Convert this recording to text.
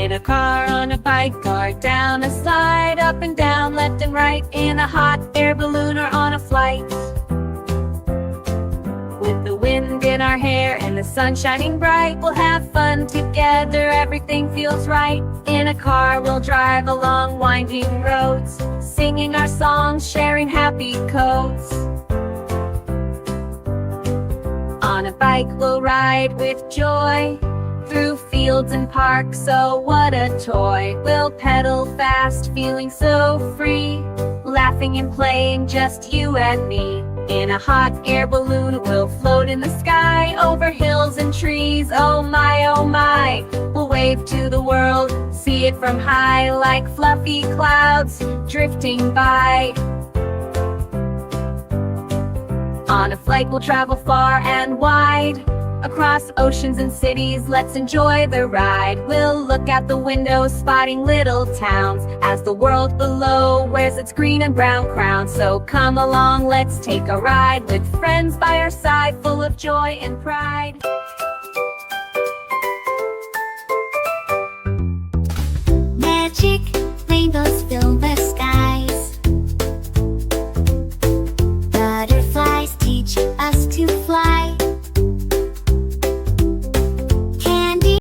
In a car, on a bike, or down a slide, up and down, left and right, in a hot air balloon or on a flight. With the wind in our hair and the sun shining bright, we'll have fun together, everything feels right. In a car we'll drive along winding roads, singing our songs, sharing happy codes. On a bike we'll ride with joy, through fields and parks, oh what a toy. We'll pedal fast, feeling so free, laughing and playing, just you and me. In a hot air balloon we'll float in the sky, over hills and trees, oh my, we'll wave to the world, see it from high, like fluffy clouds drifting by. On a flight we'll travel far and wide, across oceans and cities, let's enjoy the ride. We'll look out the window, spotting little towns, as the world below wears its green and brown crown. So come along, let's take a ride, with friends by our side, full of joy and pride.